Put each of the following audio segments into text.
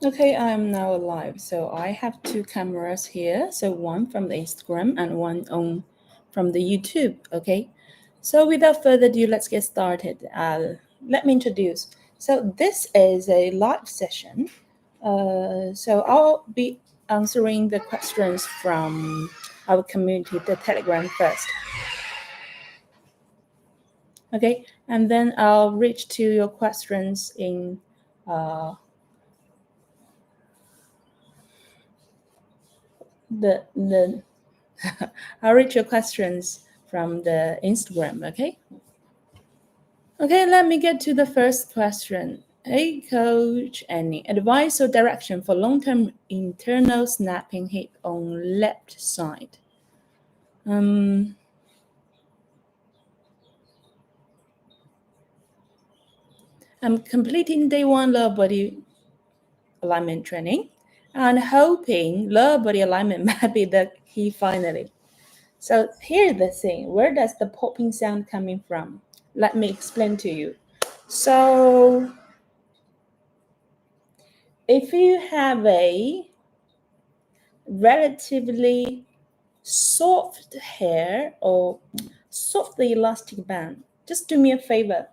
Okay, I'm now live. So I have two cameras here. So one from the Instagram and one from the YouTube. Okay. So without further ado, let's get started. Let me introduce. So this is a live session. So I'll be answering the questions from our community, the Telegram first. Okay, and then I'll reach to your questions in the I'll read your questions from the Instagram, okay? Okay, let me get to the first question. Hey, coach, any advice or direction for long-term internal snapping hip on left side? I'm completing day one lower body alignment training and hoping lower body alignment might be the key finally. So here's the thing, where does the popping sound coming from? Let me explain to you. So if you have a relatively soft hair or soft elastic band, just do me a favor.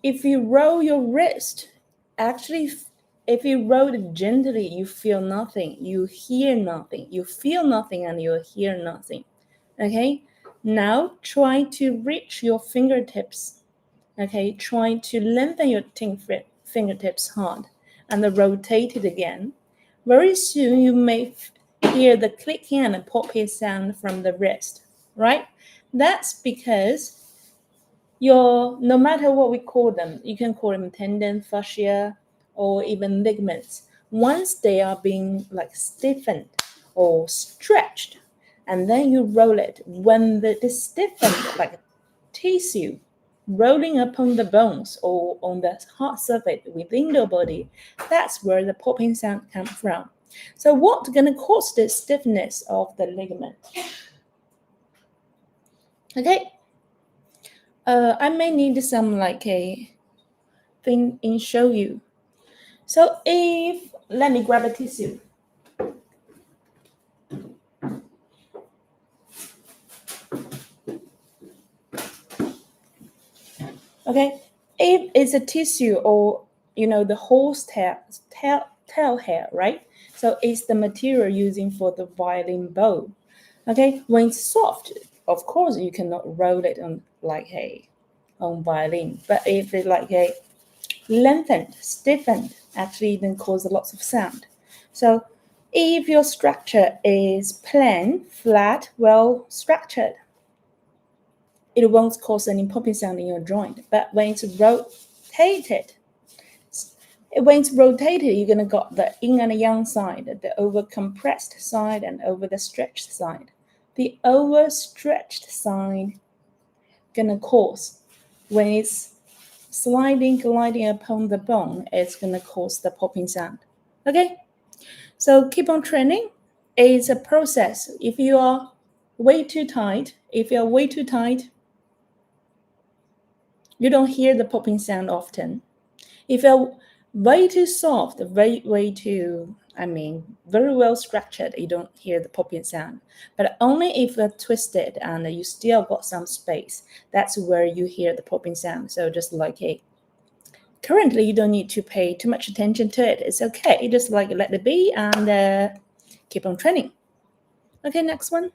If you roll your wrist, actually, if you roll it gently, you feel nothing, you hear nothing, you feel nothing, and you hear nothing. Okay, now try to reach your fingertips. Okay, try to lengthen your fingertips hard and then rotate it again. Very soon you may hear the clicking and popping sound from the wrist, right? That's because no matter what we call them, you can call them tendon, fascia, or even ligaments. Once they are being like stiffened or stretched, and then you roll it, when the stiffened like tissue rolling upon the bones or on the hard surface within the body, that's where the popping sound comes from. So what's going to cause the stiffness of the ligament? Okay, I may need some like a thing in show you. So if, let me grab a tissue. Okay, if it's a tissue or the horse tail hair, right? So it's the material using for the violin bow. Okay, when it's soft, of course you cannot roll it on violin. But if it's like a lengthened, stiffened, actually then cause lots of sound. So if your structure is plain, flat, well structured, it won't cause any popping sound in your joint. But when it's rotated, you're gonna got the yin and yang side, the over compressed side and over the stretched side. The overstretched side gonna cause, when it's gliding upon the bone, it's gonna cause the popping sound. Okay, so keep on training. It's a process. If you're way too tight, you don't hear the popping sound often. If you're way too soft, very well structured, you don't hear the popping sound. But only if you're twisted and you still got some space, that's where you hear the popping sound. So just like currently you don't need to pay too much attention to it. It's okay. Just like let it be and keep on training. Okay, next one.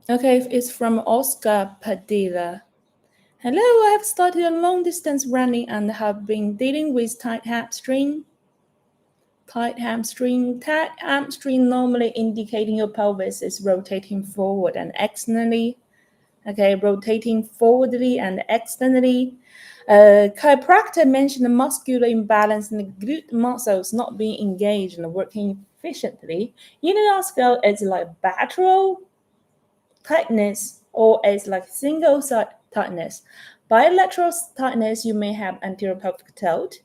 Okay, it's from Oscar Padilla. Hello, I have started a long distance running and have been dealing with tight hamstring. Tight hamstring normally indicating your pelvis is rotating forward and externally. Okay, rotating forwardly and externally. Chiropractor mentioned the muscular imbalance in the glute muscles not being engaged and working efficiently. Unilateral is like bilateral tightness or is like single side tightness. Bilateral tightness, you may have anterior pelvic tilt.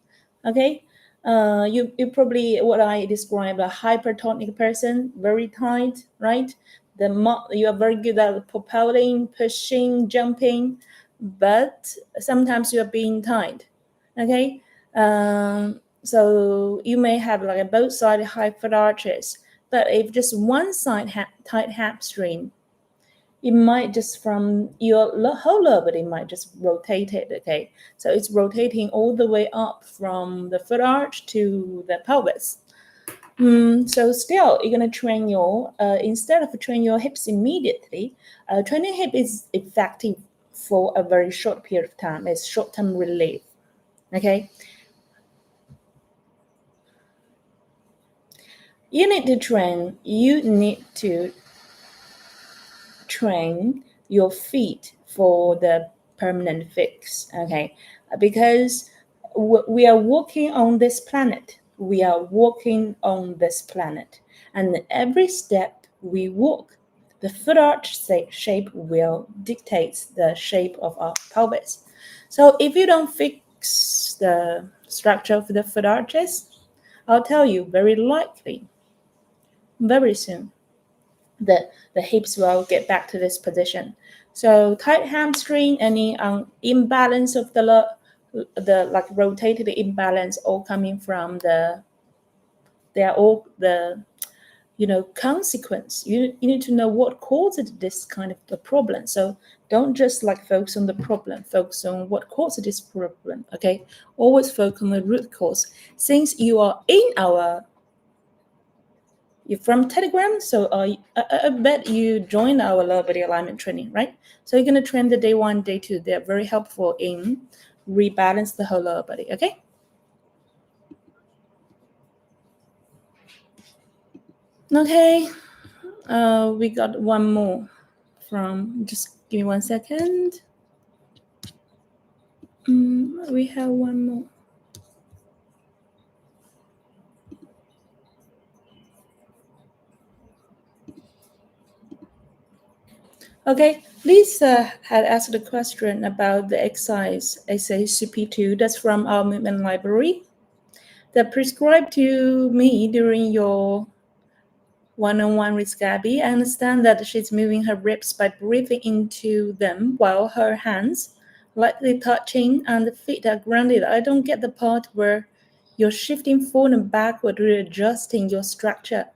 Okay, you probably what I describe a hypertonic person, very tight, right? You are very good at propelling, pushing, jumping, but sometimes you are being tight. Okay, so you may have like a both side high foot arches, but if just one side tight hamstring, it might just from your whole lower body might just rotate it. Okay, so it's rotating all the way up from the foot arch to the pelvis. So still, you're gonna train your instead of train your hips immediately. Training hip is effective for a very short period of time. It's short-term relief. Okay, you need to train your feet for the permanent fix. Okay, because we are walking on this planet. We are walking on this planet, and every step we walk, the foot arch shape will dictate the shape of our pelvis. So if you don't fix the structure of the foot arches, I'll tell you very likely, very soon, the hips will get back to this position. So tight hamstring, any imbalance of the like rotated imbalance, all coming from they are all the consequence. You need to know what caused this kind of the problem. So don't just like focus on the problem, focus on what caused this problem. Okay, always focus on the root cause. Since you are in you're from Telegram, so I bet you joined our lower body alignment training, right? So you're gonna train the day 1, day 2. They're very helpful in rebalance the whole lower body. Okay. Okay. We got one more from. Just give me 1 second. We have one more. Okay, Lisa had asked a question about the exercise SACP2. That's from our movement library. That prescribed to me during your one-on-one with Gabby. I understand that she's moving her ribs by breathing into them while her hands lightly touching and the feet are grounded. I don't get the part where you're shifting forward and backward, readjusting your structure.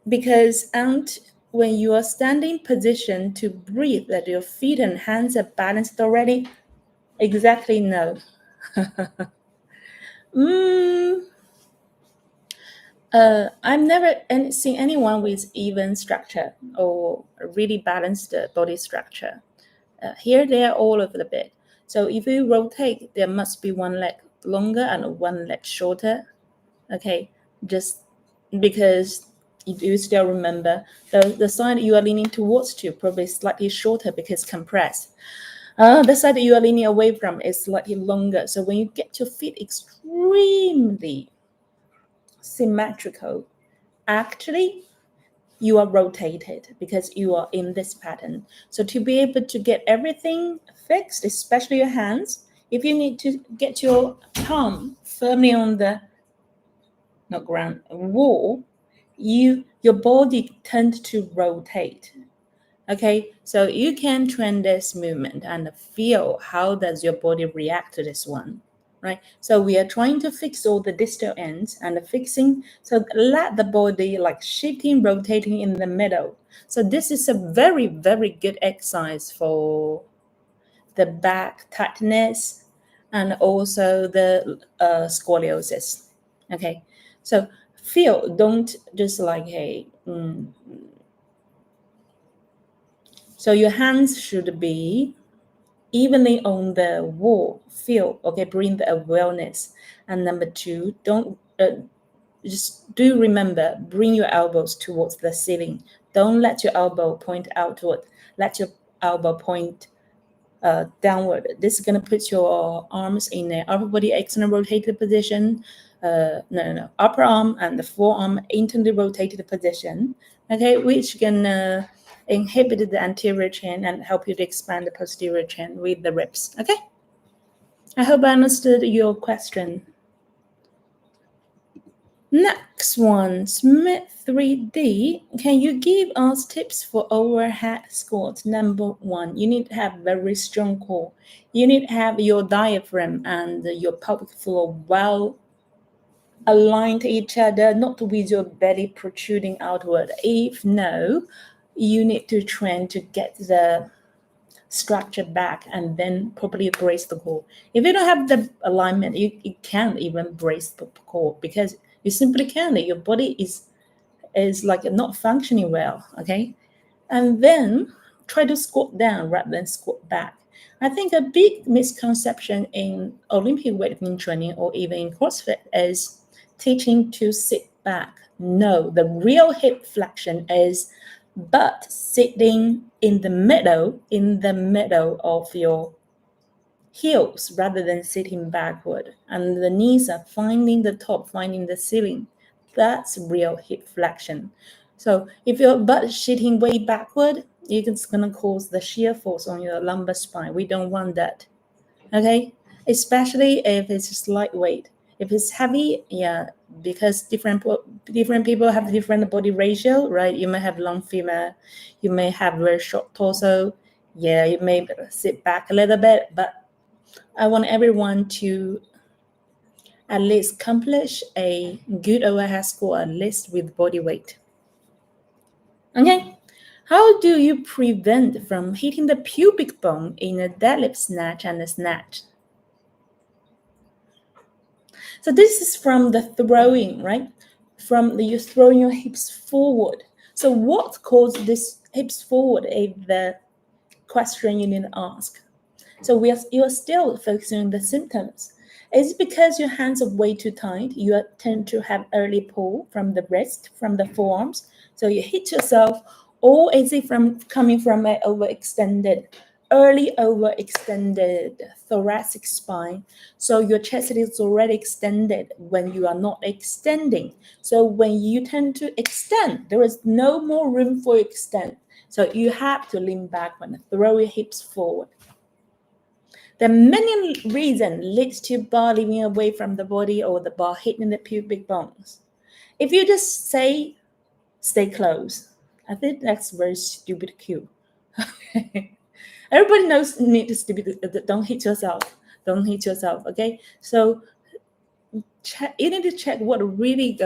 Because when you are standing position to breathe, that your feet and hands are balanced already? Exactly, no. I've never seen anyone with even structure or really balanced body structure. Here they are all over the bed. So if you rotate, there must be one leg longer and one leg shorter. Okay, just because you still remember the side you are leaning towards to probably slightly shorter because compressed. The side that you are leaning away from is slightly longer. So when you get your feet extremely symmetrical, actually you are rotated because you are in this pattern. So to be able to get everything fixed, especially your hands, if you need to get your palm firmly on the not ground wall, your body tends to rotate. Okay, so you can train this movement and feel how does your body react to this one, right? So we are trying to fix all the distal ends and fixing, so let the body like shifting, rotating in the middle. So this is a very, very good exercise for the back tightness and also the scoliosis. Okay, so feel, don't just like, hey, so your hands should be evenly on the wall. Feel, okay, bring the awareness. And number 2, don't just do remember, bring your elbows towards the ceiling. Don't let your elbow point outward. Let your elbow point downward. This is going to put your arms in an upper body external rotated position. Upper arm and the forearm internally rotated position. Okay, which can inhibit the anterior chain and help you to expand the posterior chain with the ribs. Okay? I hope I understood your question. Next one, Smith 3D. Can you give us tips for overhead squats? Number one, you need to have very strong core. You need to have your diaphragm and your pelvic floor well aligned to each other, not with your belly protruding outward. If no, you need to train to get the structure back and then properly brace the core. If you don't have the alignment, you can't even brace the core because you simply can't. Your body is like not functioning well, okay? And then try to squat down rather than squat back. I think a big misconception in Olympic weightlifting training or even in CrossFit is teaching to sit back. No, the real hip flexion is butt sitting in the middle of your heels rather than sitting backward. And the knees are finding the top, finding the ceiling. That's real hip flexion. So if your butt is sitting way backward, it's going to cause the shear force on your lumbar spine. We don't want that. Okay? Especially if it's lightweight. If it's heavy, yeah, because different people have different body ratio, right? You may have long femur, you may have very short torso. Yeah, you may sit back a little bit, but I want everyone to at least accomplish a good overhead squat, at least with body weight. Okay, how do you prevent from hitting the pubic bone in a deadlift, snatch, and a snatch? So this is from the throwing, right? You're throwing your hips forward. So what caused this hips forward is the question you need to ask. So you're still focusing on the symptoms. Is it because your hands are way too tight? You tend to have early pull from the wrist, from the forearms, so you hit yourself, or is it coming from an early overextended thoracic spine? So your chest is already extended when you are not extending. So when you tend to extend, there is no more room for extend. So you have to lean back and throw your hips forward. There are many reasons leads to bar leaning away from the body or the bar hitting the pubic bones. If you just say, stay close, I think that's very stupid cue. Everybody knows need to stupid. Don't hit yourself. Don't hit yourself. Okay. So you need to check what really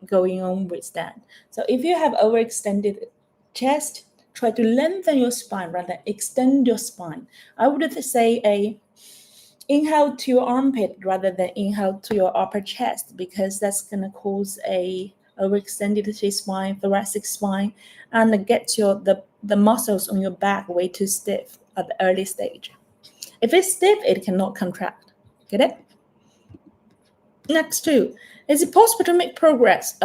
going on with that. So if you have overextended chest, try to lengthen your spine rather than extend your spine. I would say a inhale to your armpit rather than inhale to your upper chest, because that's going to cause a overextended spine, thoracic spine, and get the muscles on your back way too stiff at the early stage. If it's stiff, it cannot contract. Get it? Next two, is it possible to make progress?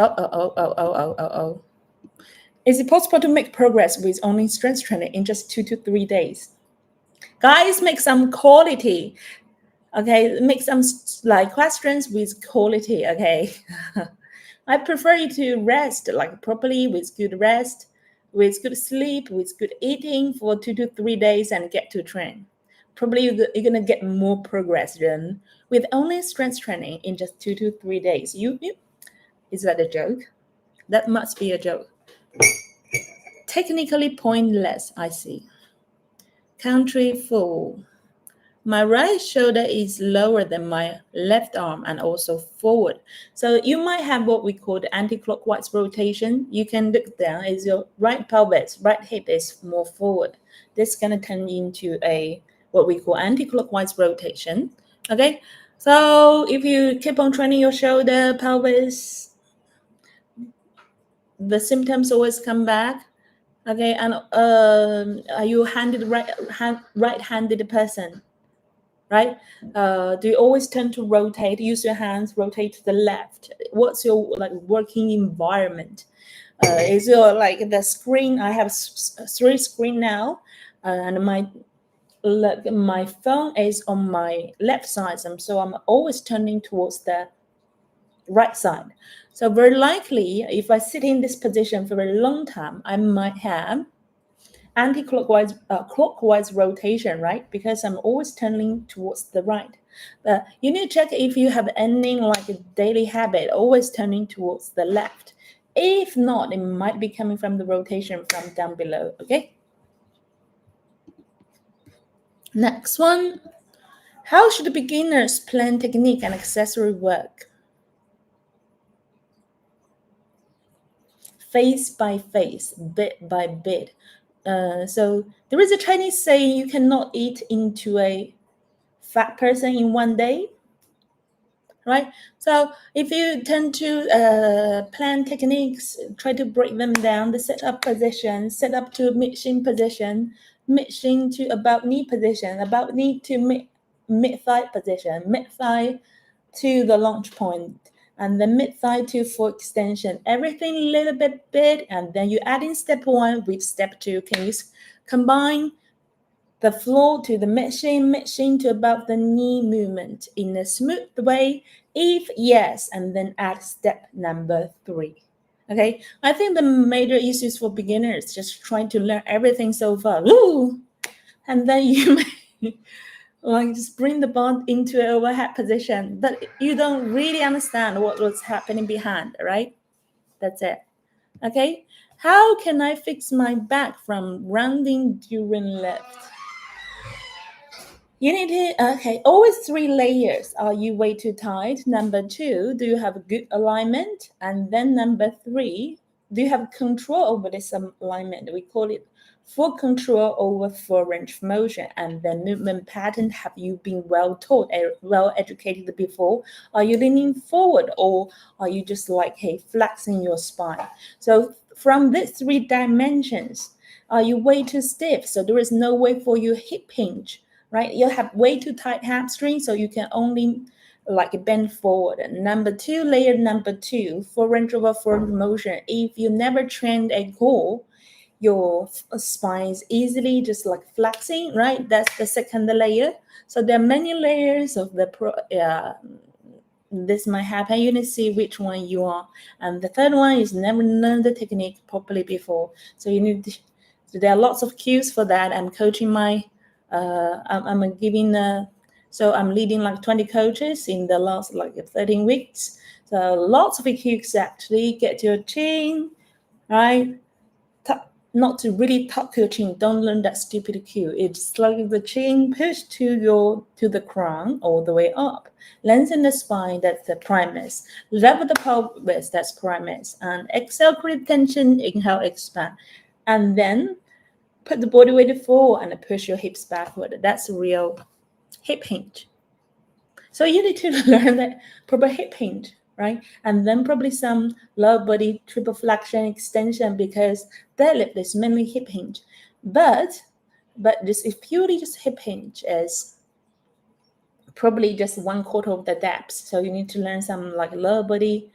Is it possible to make progress with only strength training in just 2 to 3 days? Guys, make some quality. Okay, make some like questions with quality. Okay, I prefer you to rest like properly with good rest, with good sleep, with good eating for 2 to 3 days and get to train. Probably you're gonna get more progress than with only strength training in just 2 to 3 days. Is that a joke? That must be a joke. Technically pointless, I see. Country full. My right shoulder is lower than my left arm and also forward. So you might have what we call the anti-clockwise rotation. You can look down as your right pelvis, right hip is more forward. This is going to turn into what we call anti-clockwise rotation. Okay, so if you keep on training your shoulder, pelvis, the symptoms always come back. Okay, and are you right-handed person? Right? Do you always tend to rotate? Use your hands, rotate to the left. What's your working environment? Is your the screen? I have 3 screen now, and my phone is on my left side, so I'm always turning towards the right side. So very likely, if I sit in this position for a long time, I might have anti-clockwise clockwise rotation, right? Because I'm always turning towards the right. But you need to check if you have any like a daily habit, always turning towards the left. If not, it might be coming from the rotation from down below, okay? Next one. How should beginners plan technique and accessory work? Phase by phase, bit by bit. So there is a Chinese saying, you cannot eat into a fat person in one day, right? So if you tend to plan techniques, try to break them down, the set-up position, set up to mid-shin position, mid-shin to about knee position, about knee to mid-thigh position, mid-thigh to the launch point, and then mid-thigh to full extension, everything a little bit, and then you add in step 1 with step 2. Can you combine the floor to the mid-shin to about the knee movement in a smooth way? If yes, and then add step number 3. Okay, I think the major issues for beginners just trying to learn everything so far. Woo! And then you may like just bring the bar into an overhead position, but you don't really understand what was happening behind, right? That's it. Okay, how can I fix my back from rounding during lift? You need to, okay, always 3 layers. Are you way too tight? Number 2, do you have good alignment? And then number 3, do you have control over this alignment? We call it full control over full range of motion. And the movement pattern, have you been well taught, well educated before? Are you leaning forward, or are you just like, hey, flexing your spine? So from these 3 dimensions, are you way too stiff? So there is no way for your hip hinge, right? You have way too tight hamstring, so you can only like bend forward. And number 2, layer number 2, full range over full motion. If you never trained a core, your spine is easily just like flexing, right? That's the second layer. So there are many layers of the this might happen. You need to see which one you are. And the third one is never learned the technique properly before. So you need to, so there are lots of cues for that. I'm coaching my I'm giving so I'm leading like 20 coaches in the last like 13 weeks. So lots of cues actually. Get your chin, right? Not to really tuck your chin. Don't learn that stupid cue. It's like the chin push to the crown all the way up. Lengthen the spine, that's the primus. Level the pelvis, that's primus. And exhale, create tension, inhale, expand. And then put the body weight forward and push your hips backward. That's a real hip hinge. So you need to learn that proper hip hinge, right? And then probably some lower body triple flexion extension, because deadlift is mainly hip hinge. But this is purely just hip hinge is probably just 1/4 of the depth. So you need to learn some like lower body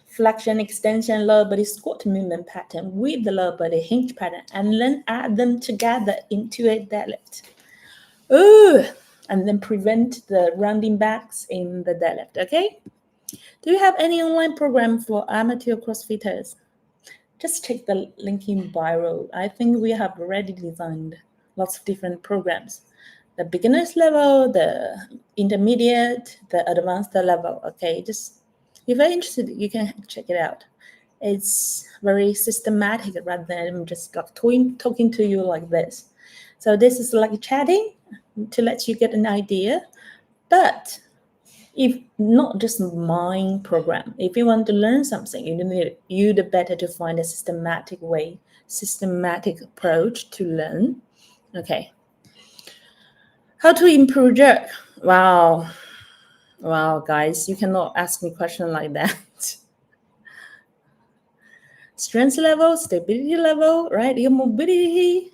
flexion, extension, lower body squat movement pattern with the lower body hinge pattern, and then add them together into a deadlift. Ooh, and then prevent the rounding backs in the deadlift, okay? Do you have any online program for amateur CrossFitters? Just check the link in bio. I think we have already designed lots of different programs. The beginner's level, the intermediate, the advanced level, okay? Just if you're interested, you can check it out. It's very systematic rather than just like talking to you like this. So this is like chatting to let you get an idea. But if not just mind program, if you want to learn something, you the better to find a systematic way, systematic approach to learn. Okay. How to improve jerk? Wow, guys, you cannot ask me question like that. Strength level, stability level, right? Your mobility,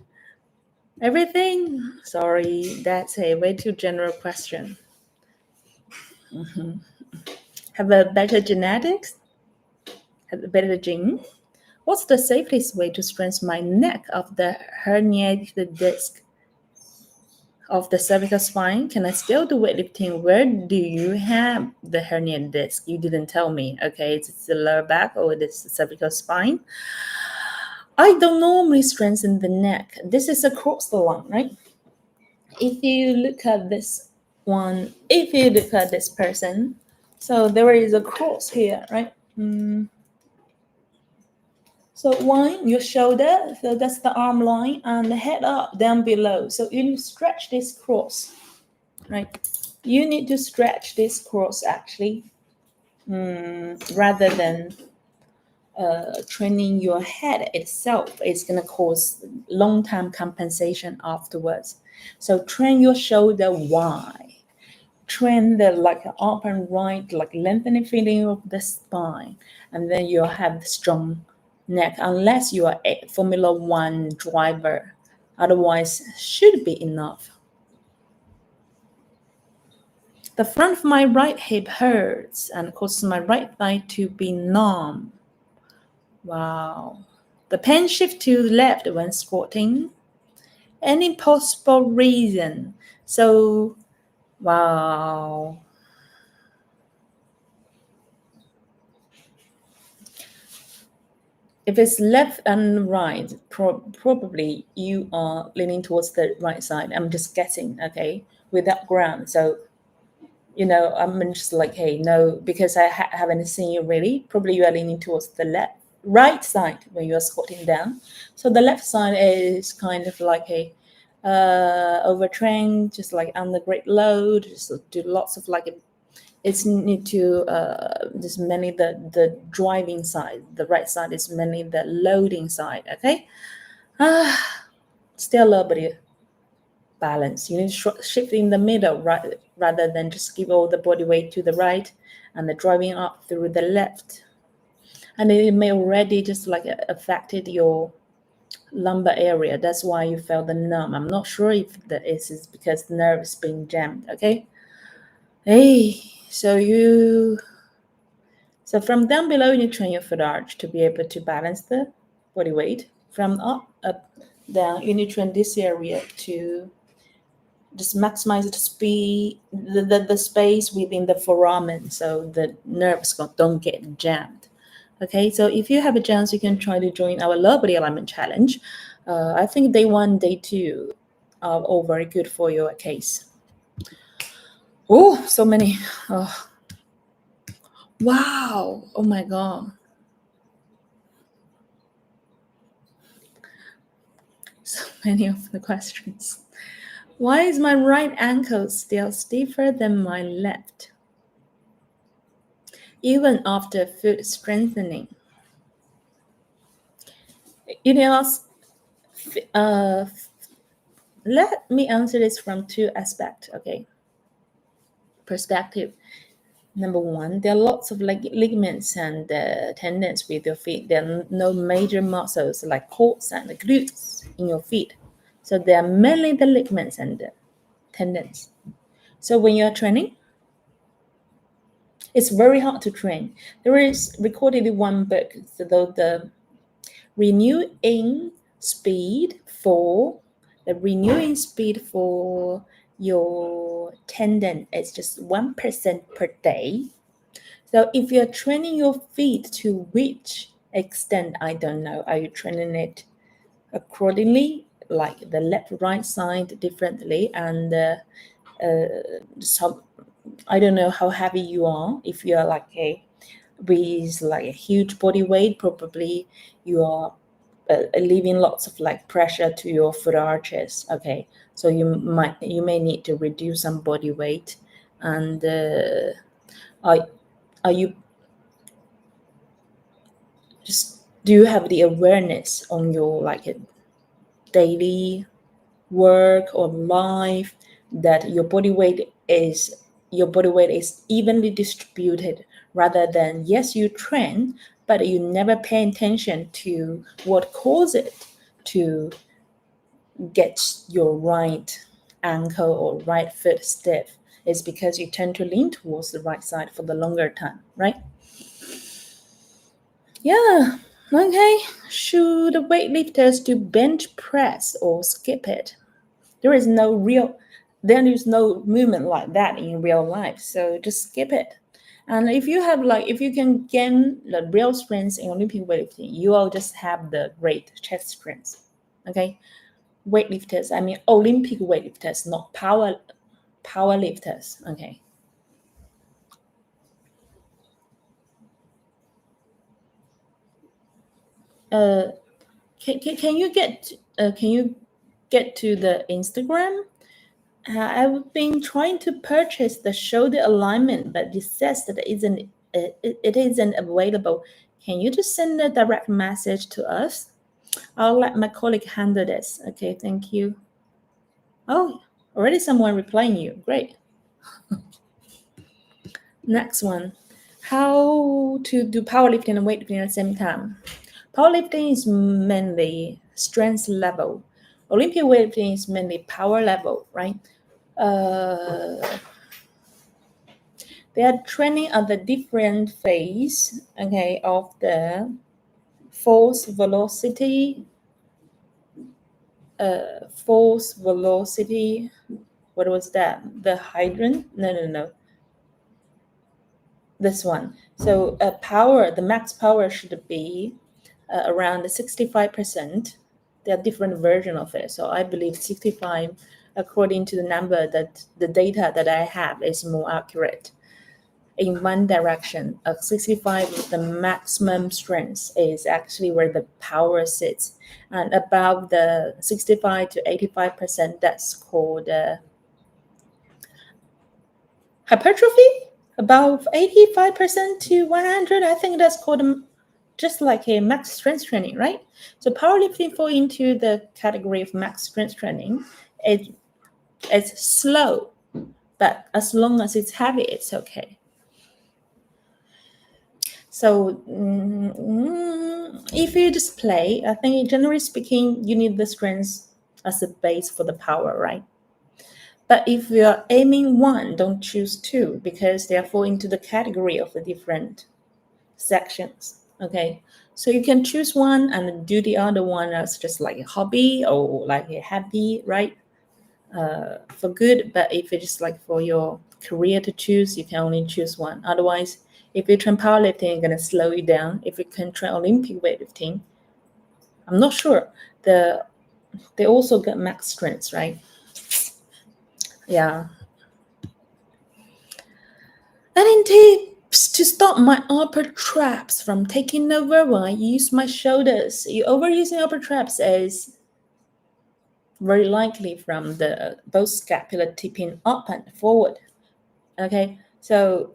everything. Sorry, that's a way too general question. Have a better genetics? Have a better gene? What's the safest way to strengthen my neck of the herniated disc of the cervical spine? Can I still do weightlifting? Where do you have the herniated disc? You didn't tell me. Okay, it's the lower back or it's the cervical spine. I don't normally strengthen the neck. This is across the line, right? If you look at this one, if you look at this person, so there is a cross here, right? So one, your shoulder, so that's the arm line, and the head up, down below. So you stretch this cross, right? You need to stretch this cross actually, rather than training your head itself. It's gonna cause long-term compensation afterwards. So train your shoulder wide. Train the like up and right, like lengthening feeling of the spine, and then you'll have strong neck unless you are a Formula One driver. Otherwise, should be enough. The front of my right hip hurts and causes my right thigh to be numb. Wow. The pen shift to the left when squatting. Any possible reason? So, wow. If it's left and right, probably you are leaning towards the right side. I'm just guessing, okay, without ground. So, I'm just like, hey, no, because I haven't seen you really. Probably you are leaning towards the right side when you are squatting down. So the left side is kind of like a overtrained, just like under great load, just do lots of like it's need to just mainly the driving side. The right side is mainly the loading side. Okay, still a little bit balance. You need to shift in the middle, right, rather than just give all the body weight to the right and the driving up through the left. And it may already just like affected your lumbar area. That's why you felt the numb. I'm not sure if that is because the nerve is being jammed. Okay. Hey, so from down below, you need to train your foot arch to be able to balance the body weight. From up, down, you need to train this area to just maximize the speed, the space within the foramen, so the nerves don't get jammed. Okay, so if you have a chance, you can try to join our lower body alignment challenge. I think day 1, day 2 are all very good for your case. Oh, so many. Oh. Wow. Oh my God. So many of the questions. Why is my right ankle still stiffer than my left? Even after foot strengthening. Let me answer this from 2 aspects, okay? Perspective. Number 1, there are lots of ligaments and tendons with your feet. There are no major muscles like quads and glutes in your feet. So they are mainly the ligaments and the tendons. So when you're training, it's very hard to train. There is recorded in one book, so the renewing speed for your tendon is just 1% per day. So if you're training your feet to which extent, I don't know. Are you training it accordingly, like the left, right side differently? And I don't know how heavy you are. If you are like with like a huge body weight, probably you are leaving lots of like pressure to your foot arches. Okay, so you may need to reduce some body weight. And are you just, do you have the awareness on your like a daily work or life that your body weight is evenly distributed, rather than, yes, you train, but you never pay attention to what caused it to get your right ankle or right foot stiff? It's because you tend to lean towards the right side for the longer time, right? Yeah. Okay. Should weightlifters do bench press or skip it? There is no movement like that in real life, so just skip it. And if you can gain the real strength in Olympic weightlifting, you will just have the great chest strength. Okay, weightlifters. I mean Olympic weightlifters, not powerlifters. Okay. Can you get to the Instagram? I've been trying to purchase the shoulder alignment, but it says that it isn't available. Can you just send a direct message to us? I'll let my colleague handle this. Okay, thank you. Oh, already someone replying you. Great. Next one. How to do powerlifting and weightlifting at the same time? Powerlifting is mainly strength level. Olympic weightlifting is mainly power level, right? They are training at the different phase, okay, of the force velocity. What was that? The hydrant? No. This one. So power, the max power should be around 65%. There are different versions of it. So I believe 65, according to the number that the data that I have, is more accurate. In one direction, 65, the maximum strength is actually where the power sits. And above the 65 to 85%, that's called hypertrophy. About 85% to 100, I think that's called just like a max strength training, right? So powerlifting fall into the category of max strength training. It's slow, but as long as it's heavy, it's okay. So if you just play, I think generally speaking, you need the strength as a base for the power, right? But if you are aiming one, don't choose two because they fall into the category of the different sections. Okay, so you can choose one and do the other one as just like a hobby or like a hobby, right? For good. But if it's just like for your career to choose, you can only choose one. Otherwise, if you train powerlifting, it's gonna slow you down. If you can train Olympic weightlifting, I'm not sure. They also get max strength, right? Yeah. Any tips to stop my upper traps from taking over when I use my shoulders? You overusing upper traps is very likely from the both scapula tipping up and forward. Okay, so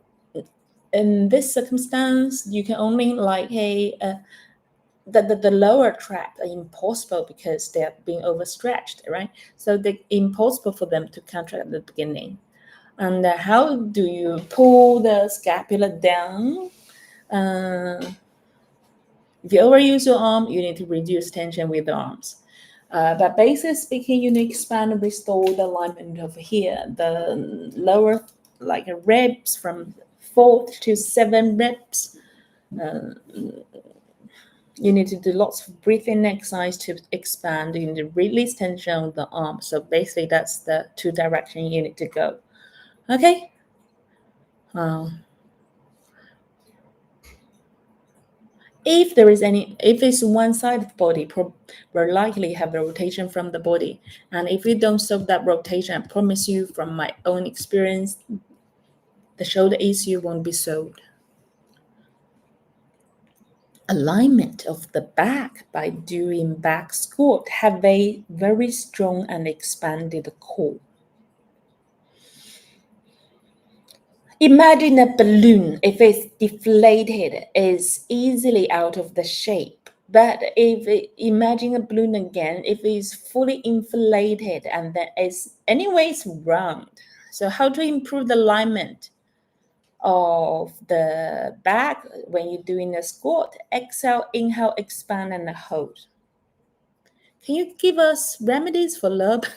in this circumstance, you can only like the lower trap are impossible because they are being overstretched, right? So they're impossible for them to contract at the beginning. And how do you pull the scapula down? If you overuse your arm, you need to reduce tension with the arms. But basically speaking, you need to expand and restore the alignment over here. The lower, like reps from 4 to 7 reps. You need to do lots of breathing exercise to expand. You need to release tension on the arm. So basically, that's the two directions you need to go. Okay. If it's one side of the body, we're likely have a rotation from the body. And if you don't solve that rotation, I promise you from my own experience, the shoulder issue won't be solved. Alignment of the back by doing back squat have a very strong and expanded core. Imagine a balloon, if it's deflated, is easily out of the shape. But imagine a balloon again, if it's fully inflated and then it's anyways round. So how to improve the alignment of the back when you're doing a squat? Exhale, inhale, expand, and hold. Can you give us remedies for low back?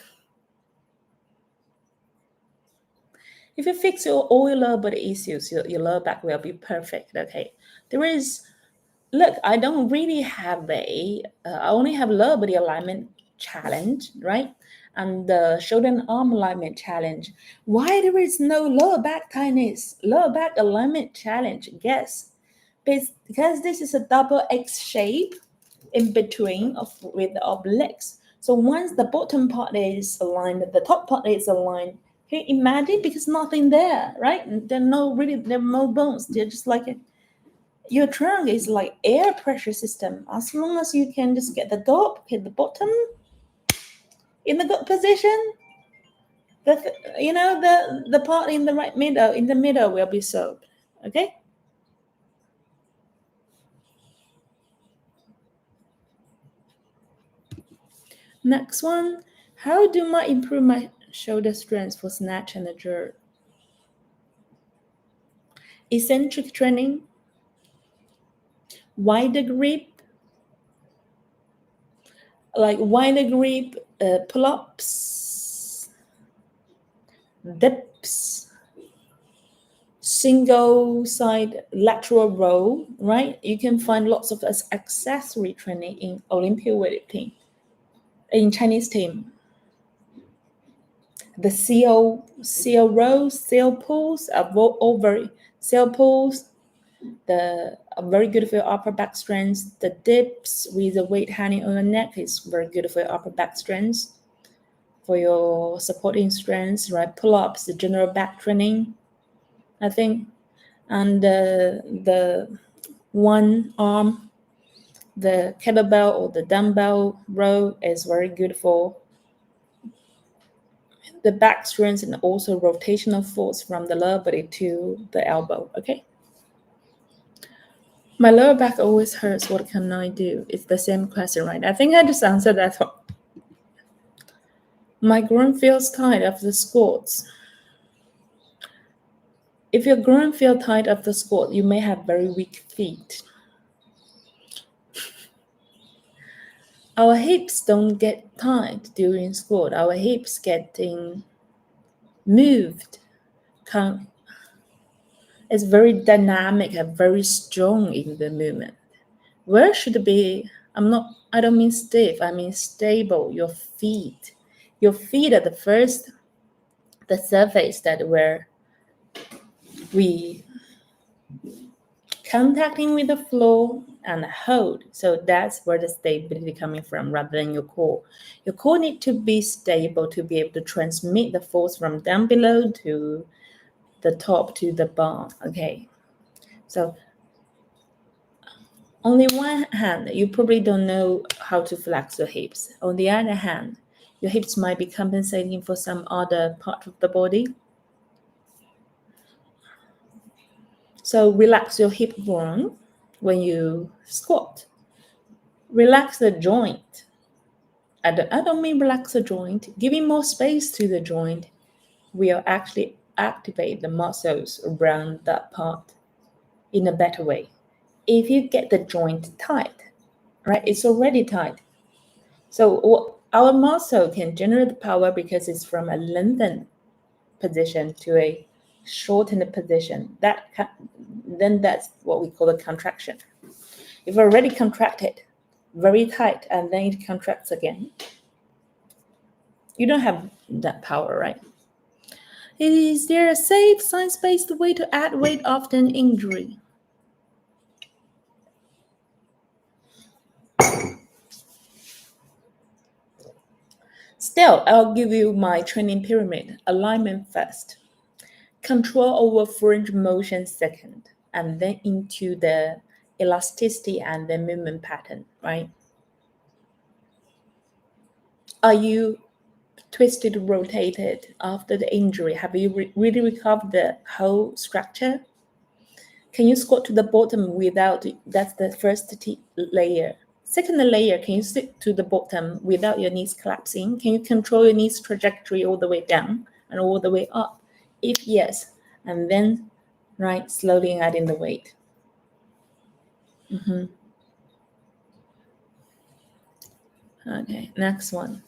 If you fix all your lower body issues, your lower back will be perfect. Okay, look, I don't really have I only have lower body alignment challenge, right? And the shoulder and arm alignment challenge. Why there is no lower back tightness, lower back alignment challenge? Guess. Because this is a double X shape in between with the legs. So once the bottom part is aligned, the top part is aligned. Can you imagine? Because nothing there, right? There are no bones. They're just like your trunk is like air pressure system. As long as you can just get the top, hit the bottom in the good position, the part in the middle will be soaked. Okay. Next one, how do I improve my shoulder strength for snatch and the jerk? Eccentric training, wider grip, pull-ups, dips, single side lateral row, right? You can find lots of accessory training in Olympic weightlifting, in Chinese team. The seal rows, seal pulls are all very seal pulls. Are very good for your upper back strength. The dips with the weight hanging on your neck is very good for your upper back strength, for your supporting strength, right? Pull-ups, the general back training, I think. And the one arm, the kettlebell or the dumbbell row is very good for the back strength and also rotational force from the lower body to the elbow, okay? My lower back always hurts. What can I do? It's the same question, right? I think I just answered that one. My groin feels tight after squats. If your groin feels tight after squat, you may have very weak feet. Our hips don't get tight during squat. Our hips getting moved. It's very dynamic and very strong in the movement. Where should it be? I don't mean stiff, I mean stable. Your feet are the surface that where we contacting with the floor and hold. So that's where the stability coming from rather than your core. Your core need to be stable to be able to transmit the force from down below to the top to the bar. Okay. So on the one hand, you probably don't know how to flex your hips. On the other hand, your hips might be compensating for some other part of the body. So relax your hip bone when you squat. Relax the joint. I don't mean relax the joint. Giving more space to the joint will actually activate the muscles around that part in a better way. If you get the joint tight, right, it's already tight. So our muscle can generate power because it's from a lengthened position to a shortened position. Then that's what we call a contraction. If already contracted, very tight, and then it contracts again, you don't have that power, right? Is there a safe, science-based way to add weight after an injury? Still, I'll give you my training pyramid. Alignment first. Control over fringe motion second. And then into the elasticity and the movement pattern, right? Are you twisted, rotated after the injury? Have you really recovered the whole structure? Can you squat to the bottom without, that's the first layer. Second layer, can you sit to the bottom without your knees collapsing? Can you control your knees trajectory all the way down and all the way up? If yes, and then, right, slowly add in the weight. Okay, next one.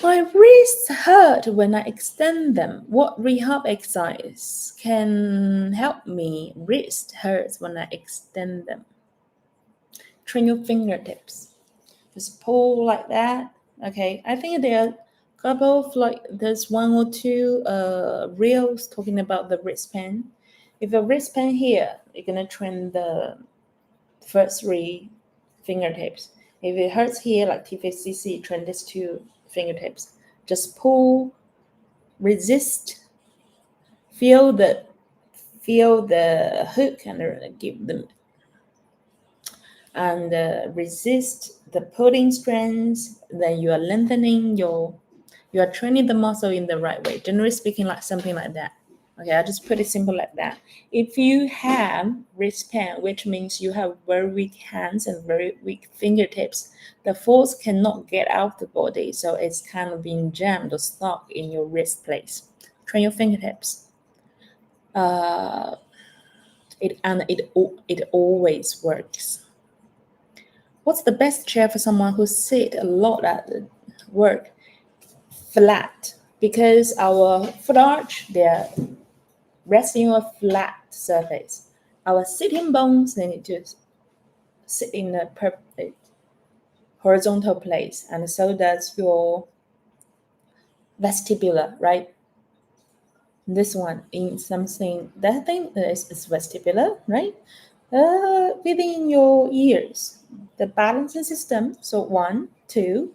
My wrists hurt when I extend them. What rehab exercise can help me? Wrist hurts when I extend them. Train your fingertips. Just pull like that Okay, I think there are a couple of like there's one or two reels talking about the wristband. If a wristband here, you're gonna train the first three fingertips. If it hurts here, like T50cc, train these two fingertips. Just pull, resist, feel the hook and give them and resist the pulling strength. Then you are lengthening you are training the muscle in the right way. Generally speaking, like something like that. Okay, I'll just put it simple like that. If you have wristband, which means you have very weak hands and very weak fingertips, the force cannot get out the body, so it's kind of being jammed or stuck in your wrist place. Train your fingertips. It always works. What's the best chair for someone who sit a lot at work? Flat, because our foot arch, they're resting on a flat surface. Our sitting bones, they need to sit in a horizontal place, and so does your vestibular, right? This one in something that thing is vestibular, right? Within your ears, the balancing system. So 1, 2,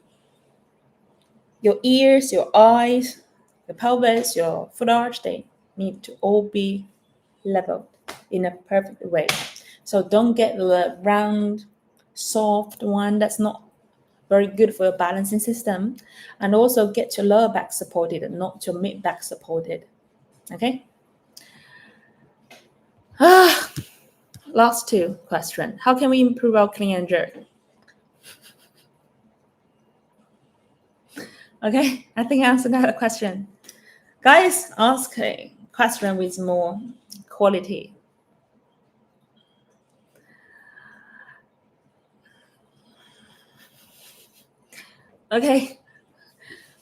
your ears, your eyes, your pelvis, your foot arch, they need to all be leveled in a perfect way. So don't get the round, soft one that's not very good for your balancing system. And also get your lower back supported and not your mid back supported. Okay? Last two question. How can we improve our clean and jerk? Okay, I think I answered that question. Guys, ask a question with more quality. Okay.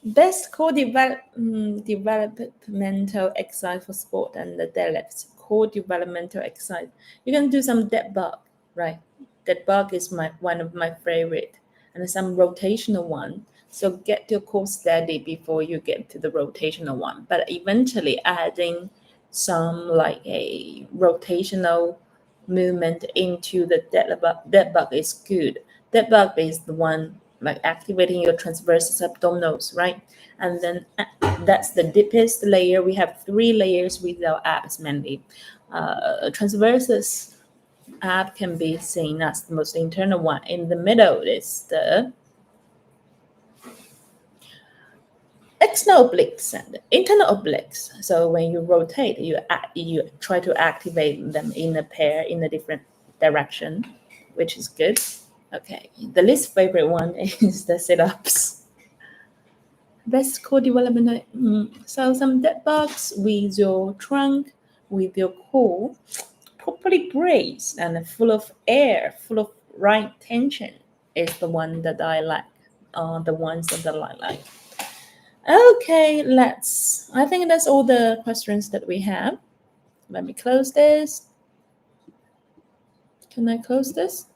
Best core developmental exercise for sport and the deadlifts. Core developmental exercise. You can do some dead bug, right? Dead bug is one of my favorite, and some rotational one. So get your core steady before you get to the rotational one. But eventually adding some like a rotational movement into the dead bug is good. Dead bug is the one like activating your transversus abdominals, right? And then that's the deepest layer. We have 3 layers with our abs mainly. Transversus ab can be seen as the most internal one. In the middle is the external obliques and internal obliques. So when you rotate, you try to activate them in a pair in a different direction, which is good. Okay, the least favorite one is the sit-ups. Best core development. So some dead bugs with your trunk, with your core, properly braced and full of air, full of right tension is the one that I like. The ones that I like. Okay, I think that's all the questions that we have. Let me close this. Can I close this?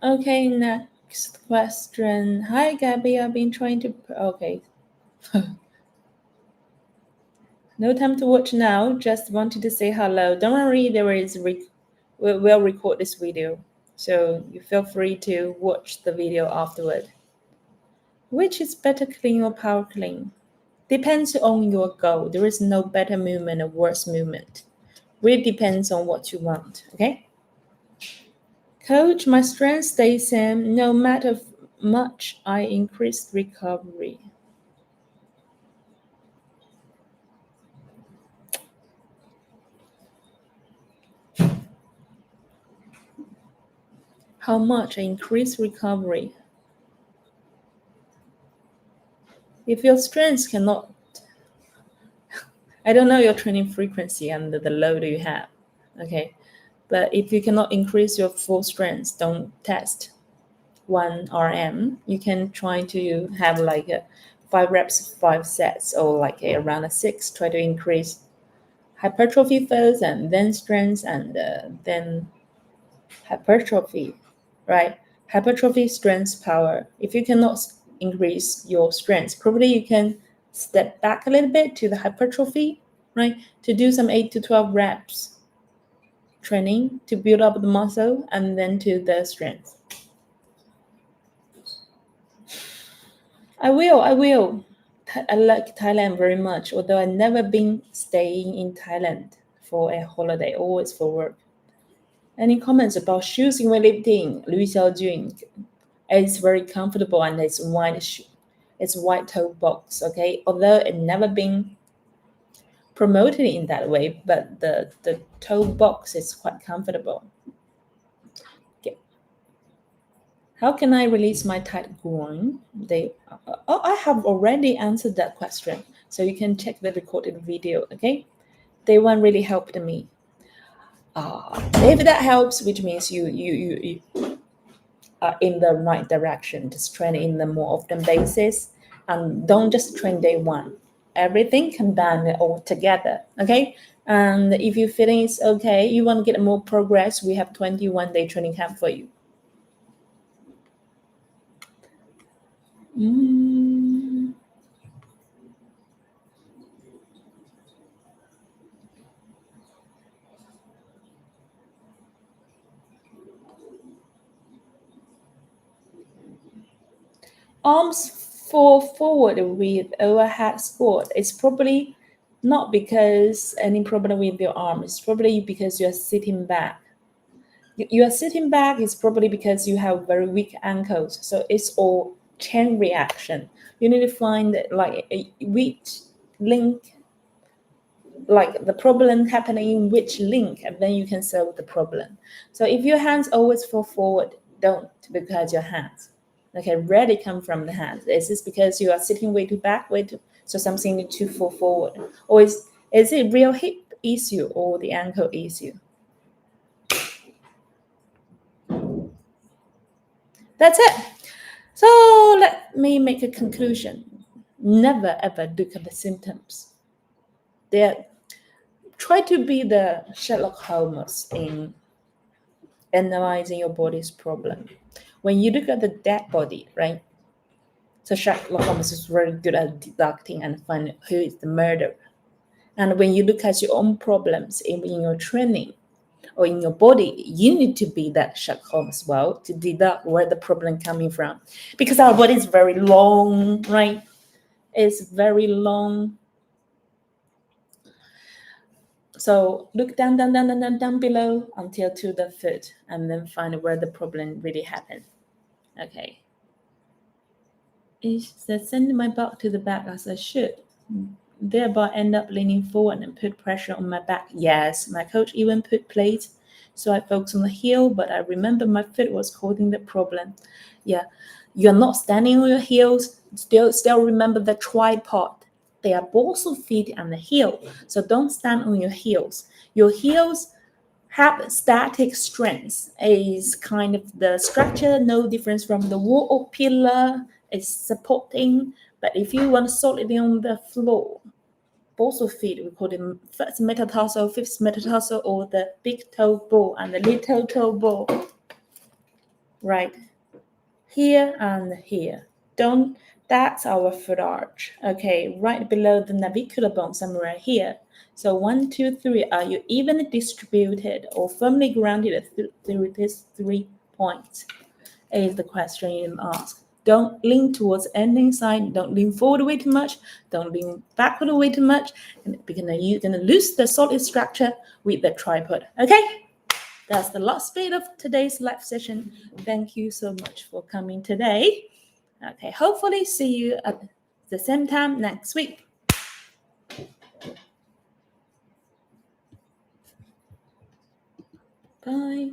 Okay, next question. Hi, Gabby. I've been trying to. Okay. No time to watch now. Just wanted to say hello. Don't worry, we'll record this video. So you feel free to watch the video afterward. Which is better clean or power clean? Depends on your goal. There is no better movement or worse movement. Really depends on what you want, okay? Coach, my strength stays same. No matter much, I increased recovery. How much I increased recovery? If your strength cannot, I don't know your training frequency and the load you have, okay? But if you cannot increase your full strength, don't test 1 RM. You can try to have like a 5 reps, 5 sets, or like around a 6. Try to increase hypertrophy first and then strength and then hypertrophy, right? Hypertrophy, strength, power. If you cannot increase your strength, probably you can step back a little bit to the hypertrophy, right? To do some 8 to 12 reps training to build up the muscle and then to the strength. I will. I like Thailand very much, although I've never been staying in Thailand for a holiday, always for work. Any comments about shoes in weightlifting? Liu Xiaojun. It's very comfortable and it's white toe box, okay? Although it never been promoted in that way, but the toe box is quite comfortable. Okay. How can I release my tight groin? I have already answered that question, so you can check the recorded video, okay? They one really helped me. If that helps, which means you are in the right direction, just train in the more often basis, and don't just train day one. Everything combined all together, okay? And if you feeling it's okay, you want to get more progress, we have 21-day training camp for you. Arms fall forward with overhead squat. It's probably not because any problem with your arm. It's probably because you are sitting back. You are sitting back is probably because you have very weak ankles. So it's all chain reaction. You need to find like a which link, like the problem happening in which link, and then you can solve the problem. So if your hands always fall forward, don't, because your hands, okay, rarely come from the hands. Is this because you are sitting way too back, so something need to fall forward? Or is it real hip issue or the ankle issue? That's it. So let me make a conclusion. Never ever look at the symptoms. Try to be the Sherlock Holmes in analyzing your body's problem. When you look at the dead body, right? So Sherlock Holmes is very good at deducting and finding who is the murderer. And when you look at your own problems in your training or in your body, you need to be that Sherlock Holmes as well to deduct where the problem coming from. Because our body is very long, right? It's very long. So look down below until to the foot and then find where the problem really happened. Okay. Is that sending my butt to the back as I should, thereby end up leaning forward and put pressure on my back? Yes, my coach even put plates, so I focus on the heel, but I remember my foot was causing the problem. Yeah, you're not standing on your heels. Still remember the tripod. They are both of feet and the heel, so don't stand on your heels. Your heels have static strength. Is kind of the structure, no difference from the wall or pillar. It's supporting, but if you want solidly on the floor, both of feet, we call them first metatarsal, fifth metatarsal, or the big toe ball and the little toe ball, right here and here. That's our foot arch, okay, right below the navicular bone, somewhere here. So 1, 2, 3, are you evenly distributed or firmly grounded through these 3 points? Is the question you ask. Don't lean towards any side. Don't lean forward way too much. Don't lean backward way too much. Because you're gonna lose the solid structure with the tripod. Okay, that's the last bit of today's live session. Thank you so much for coming today. Okay, hopefully see you at the same time next week. Bye.